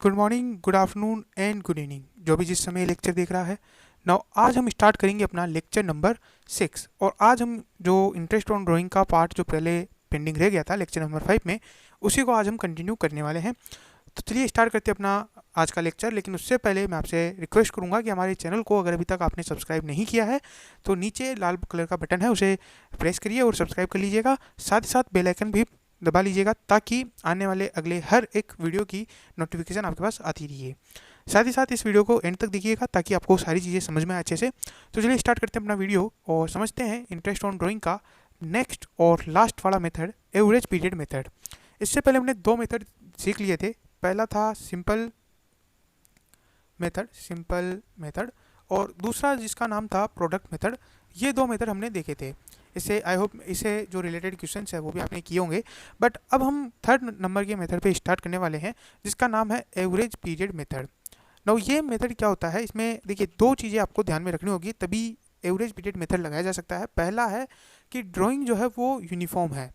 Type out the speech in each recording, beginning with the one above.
Good morning, good afternoon and good evening, जो भी जिस समय लेक्चर देख रहा है। नाउ आज हम स्टार्ट करेंगे अपना लेक्चर नंबर 6। और आज हम जो इंटरेस्ट ऑन ड्राइंग का पार्ट जो पहले पेंडिंग रह गया था लेक्चर नंबर 5 में, उसी को आज हम कंटिन्यू करने वाले हैं। तो चलिए स्टार्ट करते हैं अपना आज का लेक्चर। लेकिन उससे पहले मैं आपसे रिक्वेस्ट करूंगा कि हमारे चैनल को अगर अभी तक आपने सब्सक्राइब नहीं किया है तो नीचे लाल कलर का बटन है, उसे प्रेस करिए और सब्सक्राइब कर लीजिएगा। साथ ही साथ बेल आइकन भी दबा लीजिएगा ताकि आने वाले अगले हर एक वीडियो की नोटिफिकेशन आपके पास आती रही। साथ ही साथ इस वीडियो को एंड तक देखिएगा ताकि आपको सारी चीज़ें समझ में आए अच्छे से। तो चलिए स्टार्ट करते हैं अपना वीडियो और समझते हैं इंटरेस्ट ऑन ड्राइंग का नेक्स्ट और लास्ट वाला मेथड, एवरेज पीरियड मेथड। इससे पहले हमने दो मेथड सीख लिए थे। पहला था सिंपल मेथड और दूसरा जिसका नाम था प्रोडक्ट मेथड। ये दो मेथड हमने देखे थे। इससे आई होप इसे जो रिलेटेड क्वेश्चंस है वो भी आपने किए होंगे। बट अब हम थर्ड नंबर के मेथड पे स्टार्ट करने वाले हैं जिसका नाम है एवरेज पीरियड मेथड। नाउ ये मेथड क्या होता है, इसमें देखिए दो चीज़ें आपको ध्यान में रखनी होगी तभी एवरेज पीरियड मेथड लगाया जा सकता है। पहला है कि ड्राइंग जो है वो यूनिफॉर्म है।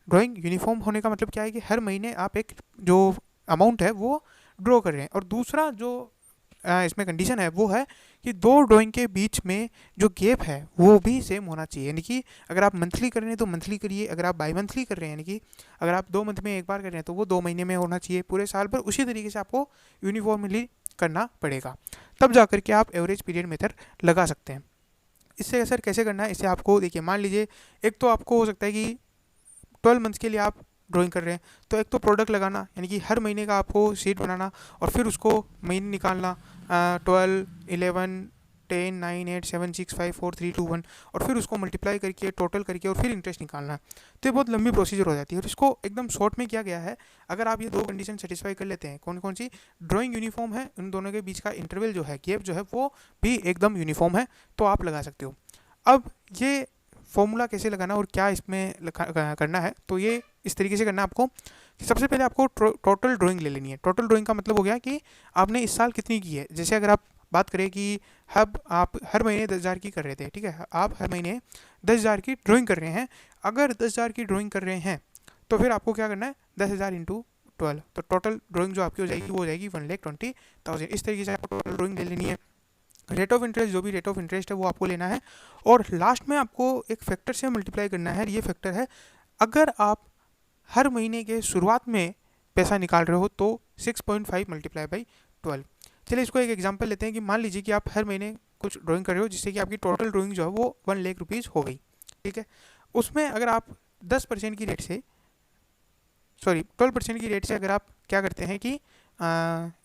ड्राइंग यूनिफॉर्म होने का मतलब क्या है कि हर महीने आप एक जो अमाउंट है वो ड्रॉ कर रहे हैं। और दूसरा जो इसमें कंडीशन है वो है कि दो ड्राइंग के बीच में जो गैप है वो भी सेम होना चाहिए। यानी कि अगर आप मंथली कर रहे हैं तो मंथली करिए, अगर आप बाई मंथली कर रहे हैं यानी कि अगर आप 2 मंथ में एक बार कर रहे हैं तो वो 2 महीने में होना चाहिए। पूरे साल भर उसी तरीके से आपको यूनिफॉर्मली करना पड़ेगा, तब जा करके आप एवरेज पीरियड मेथड लगा सकते हैं। इससे असर कैसे करना है, इसे आपको देखिए, मान लीजिए एक तो आपको हो सकता है कि 12 मंथ्स के लिए आप ड्राइंग कर रहे हैं, तो एक तो प्रोडक्ट लगाना यानी कि हर महीने का आपको शीट बनाना और फिर उसको महीने निकालना, 12, 11, 10, 9, 8, 7, 6, 5, 4, 3, 2, 1 और फिर उसको मल्टीप्लाई करके टोटल करके और फिर इंटरेस्ट निकालना। तो ये बहुत लंबी प्रोसीजर हो जाती है और इसको एकदम शॉर्ट में किया गया है। अगर आप ये दो कंडीशन सेटिस्फाई कर लेते हैं, कौन कौन सी, ड्राइंग यूनिफॉर्म है, उन दोनों के बीच का इंटरवल जो है, गैप जो है वो भी एकदम यूनिफॉर्म है, तो आप लगा सकते हो। अब ये फॉर्मूला कैसे लगाना और क्या इसमें करना है, तो ये इस तरीके से करना है आपको कि सबसे पहले आपको टोटल ड्राइंग ले लेनी है। टोटल ड्राइंग का मतलब हो गया कि आपने इस साल कितनी की है। जैसे अगर आप बात करें कि अब आप हर महीने 10,000 की कर रहे थे, ठीक है, आप हर महीने 10,000 की ड्राइंग कर रहे हैं। अगर 10,000 की ड्राइंग कर रहे हैं तो फिर आपको क्या करना है, 10,000 इंटू 12, तो टोटल ड्राइंग जो आपकी हो जाएगी वो हो जाएगी 1,20,000। इस तरीके से आपको टोटल ड्राइंग ले लेनी है। रेट ऑफ इंटरेस्ट, जो भी रेट ऑफ इंटरेस्ट है वो आपको लेना है और लास्ट में आपको एक फैक्टर से मल्टीप्लाई करना है। ये फैक्टर है, अगर आप हर महीने के शुरुआत में पैसा निकाल रहे हो तो 6.5 मल्टीप्लाई बाई 12। चलिए इसको एक एग्जांपल लेते हैं कि मान लीजिए कि आप हर महीने कुछ ड्राइंग कर रहे हो जिससे कि आपकी टोटल ड्राइंग जो है वो 1,00,000 रुपीज़ हो गई, ठीक है। उसमें अगर आप 10% की रेट से, सॉरी 12% की रेट से अगर आप क्या करते हैं कि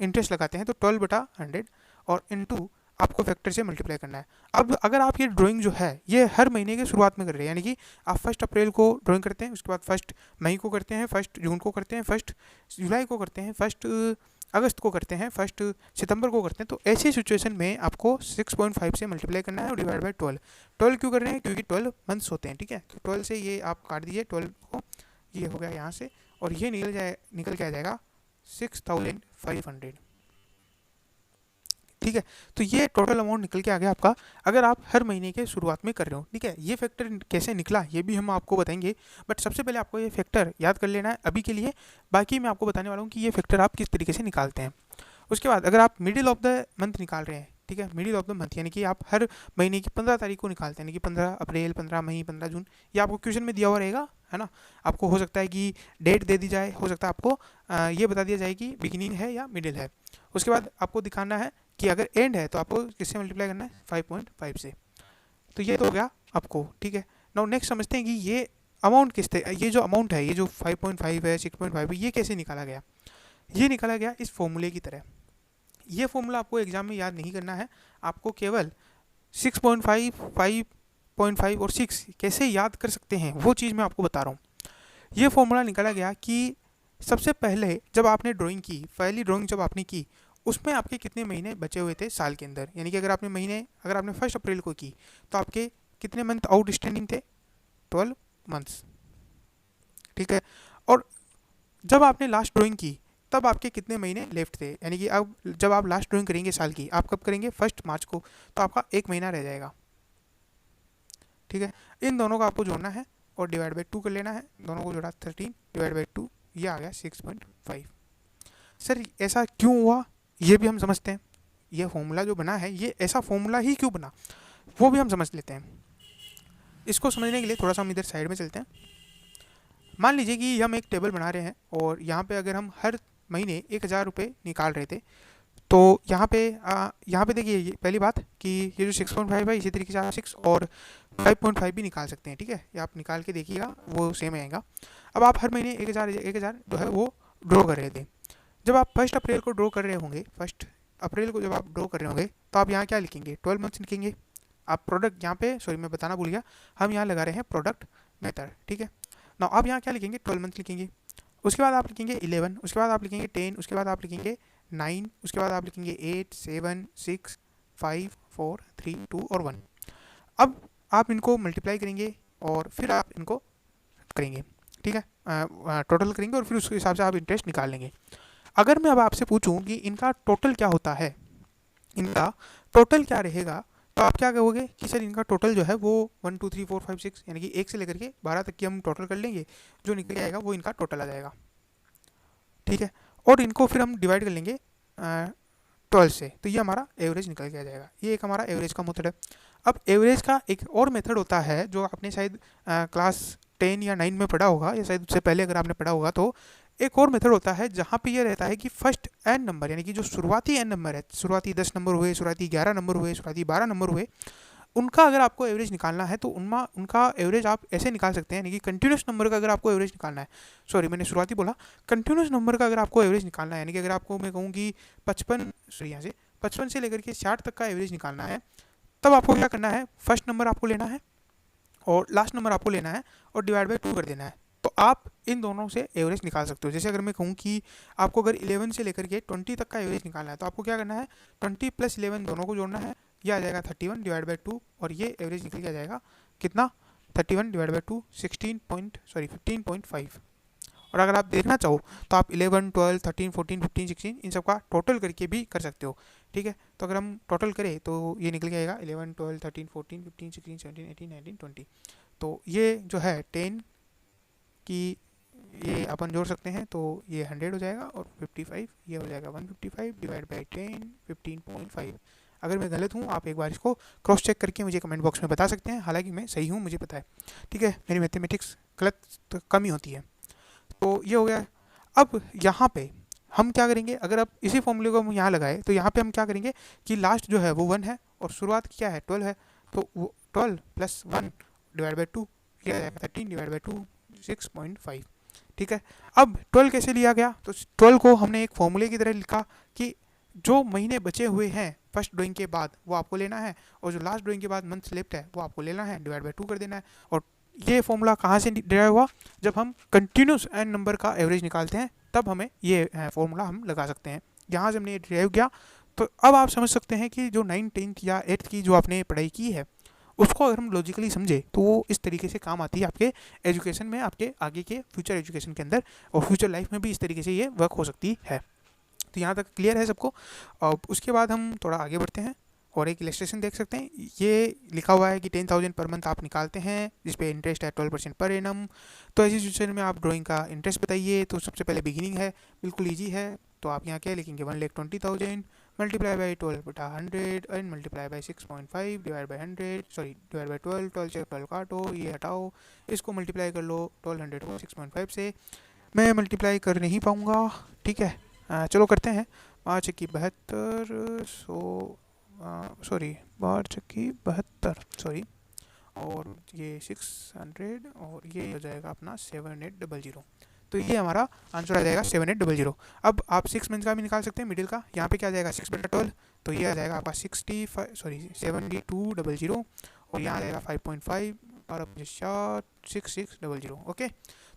इंटरेस्ट लगाते हैं तो 12/100 और इनटू आपको फैक्टर से मल्टीप्लाई करना है। अब अगर आप ये ड्राइंग जो है ये हर महीने के शुरुआत में कर रहे हैं, यानी कि आप 1 अप्रैल को ड्राइंग करते हैं, उसके बाद 1 मई को करते हैं, 1 जून को करते हैं, 1 जुलाई को करते हैं, 1 अगस्त को करते हैं, 1 सितंबर को करते हैं, तो ऐसी सिचुएशन में आपको 6.5 से मल्टीप्लाई करना है और डिवाइड बाई 12। 12 क्यों कर रहे हैं, क्योंकि 12 मंथ्स होते हैं, ठीक है। तो 12 से ये आप काट दीजिए 12 को, ये हो गया यहाँ से और ये निकल के आ जाएगा 6,500, ठीक है। तो ये टोटल अमाउंट निकल के आ गया आपका, अगर आप हर महीने के शुरुआत में कर रहे हो, ठीक है। ये फैक्टर कैसे निकला ये भी हम आपको बताएंगे, बट सबसे पहले आपको ये फैक्टर याद कर लेना है अभी के लिए। बाकी मैं आपको बताने वाला हूँ कि ये फैक्टर आप किस तरीके से निकालते हैं। उसके बाद अगर आप मिडिल ऑफ द मंथ निकाल रहे हैं, ठीक है, मिडिल ऑफ द मंथ यानी कि आप हर महीने की 15 तारीख को निकालते हैं, यानी कि 15 अप्रैल, 15 मई, 15 जून, ये आपको क्वेश्चन में दिया हुआ रहेगा, है ना। आपको हो सकता है कि डेट दे दी जाए, हो सकता है आपको ये बता दिया जाए कि बिगिनिंग है या मिडिल है। उसके बाद आपको दिखाना है कि अगर एंड है तो आपको किससे मल्टीप्लाई करना है, 5.5 से। तो ये तो हो गया आपको, ठीक है। नाउ नेक्स्ट समझते हैं कि ये अमाउंट ये जो अमाउंट है, ये जो 5.5 है, 6.5 है, ये कैसे निकाला गया। ये निकाला गया इस फॉर्मूले की तरह। ये फॉर्मूला आपको एग्जाम में याद नहीं करना है, आपको केवल 6.5, 5.5 और 6 कैसे याद कर सकते हैं वो चीज़ मैं आपको बता रहा हूँ। ये फॉर्मूला निकाला गया कि सबसे पहले जब आपने ड्राइंग की, पहली ड्राइंग जब आपने की, उसमें आपके कितने महीने बचे हुए थे साल के अंदर, यानी कि अगर आपने 1 अप्रैल को की तो आपके कितने मंथ आउटस्टैंडिंग थे, 12 मंथ्स, ठीक है। और जब आपने लास्ट ड्राइंग की तब आपके कितने महीने लेफ्ट थे, यानी कि अब जब आप लास्ट ड्राइंग करेंगे साल की, आप कब करेंगे, 1 मार्च को, तो आपका 1 महीना रह जाएगा, ठीक है। इन दोनों का आपको जोड़ना है और डिवाइड बाई 2 कर लेना है, दोनों को जोड़ा 13 डिवाइड बाई 2, ये आ गया 6.5। सर ऐसा क्यों हुआ ये भी हम समझते हैं, ये फॉर्मूला जो बना है ये ऐसा फॉर्मूला ही क्यों बना वो भी हम समझ लेते हैं। इसको समझने के लिए थोड़ा सा हम इधर साइड में चलते हैं। मान लीजिए कि हम एक टेबल बना रहे हैं और यहाँ पे अगर हम हर महीने 1000 रुपये निकाल रहे थे, तो यहाँ पे देखिए ये पहली बात कि ये जो 6.5 है इसी तरीके से आप 6 और 5.5 भी निकाल सकते हैं, ठीक है, ये आप निकाल के देखिएगा वो सेम आएगा। अब आप हर महीने 1000 जो है वो ड्रॉ कर रहे थे। जब आप 1 अप्रैल को ड्रॉ कर रहे होंगे, 1 अप्रैल को जब आप ड्रॉ कर रहे होंगे तो आप यहाँ क्या लिखेंगे, 12 मंथ्स लिखेंगे। आप प्रोडक्ट यहाँ पे, सॉरी मैं बताना भूल गया, हम यहाँ लगा रहे हैं प्रोडक्ट मेथड, ठीक है ना। आप यहाँ क्या लिखेंगे, 12 मंथ लिखेंगे। उसके बाद आप लिखेंगे 11, उसके बाद आप लिखेंगे 10, उसके बाद आप लिखेंगे 9, उसके बाद आप लिखेंगे 8, 7, 6, 5, 4, 3, 2 और 1। अब आप इनको मल्टीप्लाई करेंगे और फिर आप इनको करेंगे, ठीक है, टोटल करेंगे और फिर उसके हिसाब से आप इंटरेस्ट निकाल लेंगे। अगर मैं अब आपसे पूछूं कि इनका टोटल क्या होता है, इनका टोटल क्या रहेगा, तो आप क्या कहोगे कि सर इनका टोटल जो है वो 1 2 3 4 5 6 यानी कि 1 से लेकर के 12 तक की हम टोटल कर लेंगे, जो निकल आएगा वो इनका टोटल आ जाएगा, ठीक है। और इनको फिर हम डिवाइड कर लेंगे 12 से, तो ये हमारा एवरेज निकल के आ जाएगा। ये एक हमारा एवरेज का मेथड है। अब एवरेज का एक और मेथड होता है जो आपने शायद क्लास 10 या 9 में पढ़ा होगा, या शायद उससे पहले अगर आपने पढ़ा होगा, तो एक और मेथड होता है जहाँ पे ये रहता है कि फर्स्ट एन नंबर यानी कि जो शुरुआती एन नंबर है, शुरुआती 10 नंबर हुए, शुरुआती 11 नंबर हुए, शुरुआती 12 नंबर हुए, उनका अगर आपको एवरेज निकालना है तो उनका एवरेज आप ऐसे निकाल सकते हैं, यानी कि कंटिन्यूस नंबर का अगर आपको एवरेज निकालना है, सॉरी मैंने शुरुआती बोला, कंटिन्यूस नंबर का अगर आपको एवरेज निकालना है, यानी कि अगर आपको मैं कहूँ कि 55 से लेकर के 60 तक का एवरेज निकालना है, तब आपको क्या करना है, फर्स्ट नंबर आपको लेना है और लास्ट नंबर आपको लेना है और डिवाइड बाई 2 कर देना है। तो आप इन दोनों से एवरेज निकाल सकते हो। जैसे अगर मैं कहूँ कि आपको अगर 11 से लेकर के 20 तक का एवरेज निकालना है, तो आपको क्या करना है, 20 + 11 दोनों को जोड़ना है, ये आ जाएगा 31 डिवाइड बाई 2 और ये एवरेज निकल के आ जाएगा कितना, 31 डिवाइड बाई 2 15.5। और अगर आप देखना चाहो तो आप 11, 12, 13, 14, 15, 16 इन सब का टोटल करके भी कर सकते हो, ठीक है। तो अगर हम टोटल करें तो ये निकल के आएगा 11, 12, 13, 14, 15, 16, 17, 18, 19, 20। तो ये जो है 10 की ये अपन जोड़ सकते हैं, तो ये 100 हो जाएगा और 55 ये हो जाएगा 155 डिवाइड बाई 10 15.5। अगर मैं गलत हूँ आप एक बार इसको क्रॉस चेक करके मुझे कमेंट बॉक्स में बता सकते हैं, हालांकि मैं सही हूँ मुझे पता है, ठीक है, मेरी मैथमेटिक्स गलत तो कम ही होती है। तो ये हो गया। अब यहाँ पे हम क्या करेंगे, अगर आप इसी फॉर्मूले को हम यहाँ लगाए तो यहाँ पे हम क्या करेंगे कि लास्ट जो है वो 1 है और शुरुआत क्या है 12 है, तो वो 12 + 1 डिवाइड बाई 2 किया जाएगा 13 डिवाइड बाई 2 6.5, ठीक है। अब 12 कैसे लिया गया, तो 12 को हमने एक फॉर्मूले की तरह लिखा कि जो महीने बचे हुए हैं फर्स्ट ड्राइंग के बाद वो आपको लेना है और जो लास्ट ड्राइंग के बाद मंथ लेफ्ट है वो आपको लेना है, डिवाइड बाई 2 कर देना है। और ये फॉर्मूला कहाँ से डिराइव हुआ, जब हम कंटिन्यूस एन नंबर का एवरेज निकालते हैं तब हमें ये फॉर्मूला हम लगा सकते हैं। यहाँ से हमने ये डिराइव किया। तो अब आप समझ सकते हैं कि जो 9, 10 या 8 की जो आपने पढ़ाई की है उसको अगर हम लॉजिकली समझे तो वो इस तरीके से काम आती है आपके एजुकेशन में, आपके आगे के फ्यूचर एजुकेशन के अंदर, और फ्यूचर लाइफ में भी इस तरीके से ये वर्क हो सकती है। तो यहाँ तक क्लियर है सबको। और उसके बाद हम थोड़ा आगे बढ़ते हैं और एक इलस्ट्रेशन देख सकते हैं। ये लिखा हुआ है कि 10,000 पर मंथ आप निकालते हैं जिस पे इंटरेस्ट है 12% पर एनम। तो ऐसी सिचुएशन में आप ड्राइंग का इंटरेस्ट बताइए। तो सबसे पहले बिगिनिंग है, बिल्कुल ईजी है। तो आप यहाँ क्या लिखेंगे, 1,20,000 multiply by 12/100 and multiply by 6.5 divide by 100, sorry divide by 12, 12 से 12 काटो, ये हटाओ, इसको मल्टीप्लाई कर लो 1200 को 6.5 से। मैं मल्टीप्लाई कर नहीं पाऊँगा, ठीक है, चलो करते हैं। 5 की 72, सॉरी 5 की 72, सॉरी, और ये 600 और ये हो जाएगा अपना 7800। तो ये हमारा आंसर आ जाएगा 7800। अब आप 6 मंथ का भी निकाल सकते हैं मिडिल का। यहाँ पे क्या आ जाएगा 6/12, तो ये आ जाएगा आपका 7200 और यहाँ आ जाएगा 5.5 और अब 6600। ओके,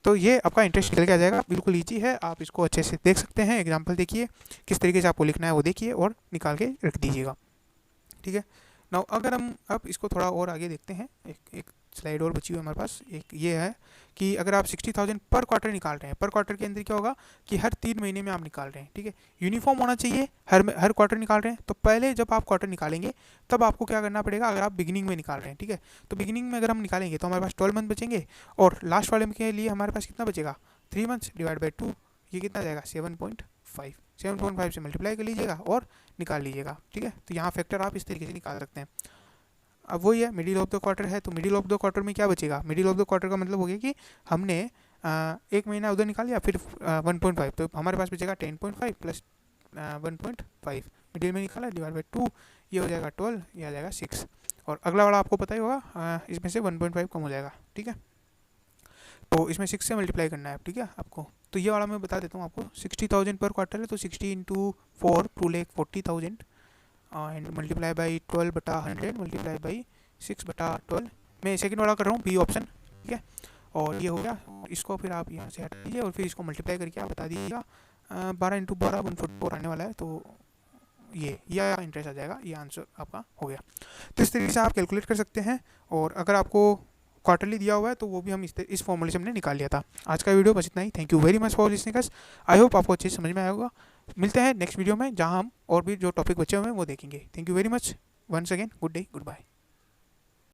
तो ये आपका इंटरेस्ट निकल के आ जाएगा। बिल्कुल ईजी है, आप इसको अच्छे से देख सकते हैं। एग्जाम्पल देखिए किस तरीके से आपको लिखना है वो देखिए और निकाल के रख दीजिएगा, ठीक है। नाउ अगर हम अब इसको थोड़ा और आगे देखते हैं, एक स्लाइड और बची हुई हमारे पास। एक ये है कि अगर आप 60,000 पर क्वार्टर निकाल रहे हैं, पर क्वार्टर के अंदर क्या होगा कि हर 3 महीने में आप निकाल रहे हैं, ठीक है। यूनिफॉर्म होना चाहिए, हर क्वार्टर निकाल रहे हैं। तो पहले जब आप क्वार्टर निकालेंगे तब आपको क्या करना पड़ेगा, अगर आप बिगिनिंग में निकाल रहे हैं, ठीक है, तो बिगिनिंग में अगर हम निकालेंगे तो हमारे पास 12 मंथ बचेंगे और लास्ट वाले के लिए हमारे पास कितना बचेगा 3 मंथ्स डिवाइड बाई 2, ये कितना जाएगा 7.5 7.5 से मल्टीप्लाई कर लीजिएगा और निकाल लीजिएगा, ठीक है। तो यहाँ फैक्टर आप इस तरीके से निकाल सकते हैं। अब वही है, मिडिल ऑफ द क्वार्टर है, तो मिडिल ऑफ द क्वार्टर में क्या बचेगा, मिडिल ऑफ द क्वार्टर का मतलब हो गया कि हमने एक महीना उधर निकाल लिया, फिर 1.5, तो हमारे पास बचेगा 10.5 प्लस 1.5 मिडिल में निकाला डिवाइड बाई 2, ये हो जाएगा 12, ये आ जाएगा 6। और अगला वाला आपको पता ही होगा, इसमें से 1.5 कम हो जाएगा, ठीक है। तो इसमें 6 से मल्टीप्लाई करना है, ठीक है आपको। तो ये वाला मैं बता देता हूँ आपको, 60,000 पर क्वार्टर है, तो 60 into 4 2,40,000 and multiply by 12/100 multiply by 6/12। मैं सेकंड वाला कर रहा हूँ, बी ऑप्शन, ठीक है। और ये हो गया, इसको फिर आप यहाँ से हटा दीजिए और फिर इसको मल्टीप्लाई करके आप बता दीजिएगा 12 इंटू 12 144 आने वाला है। तो ये इंटरेस्ट आ जाएगा, ये आंसर आपका हो गया। तो इस तरीके से आप कैलकुलेट कर सकते हैं। और अगर आपको क्वार्टरली दिया हुआ है तो वो भी हम इस फॉर्मूले से हमने निकाल लिया था। आज का वीडियो बस इतना ही। Thank you very much for listening us. I hope आपको अच्छे से समझ में आया होगा। मिलते हैं नेक्स्ट वीडियो में, जहां हम और भी जो टॉपिक बचे हुए हैं वो देखेंगे। Thank you very much once again, good day, good bye.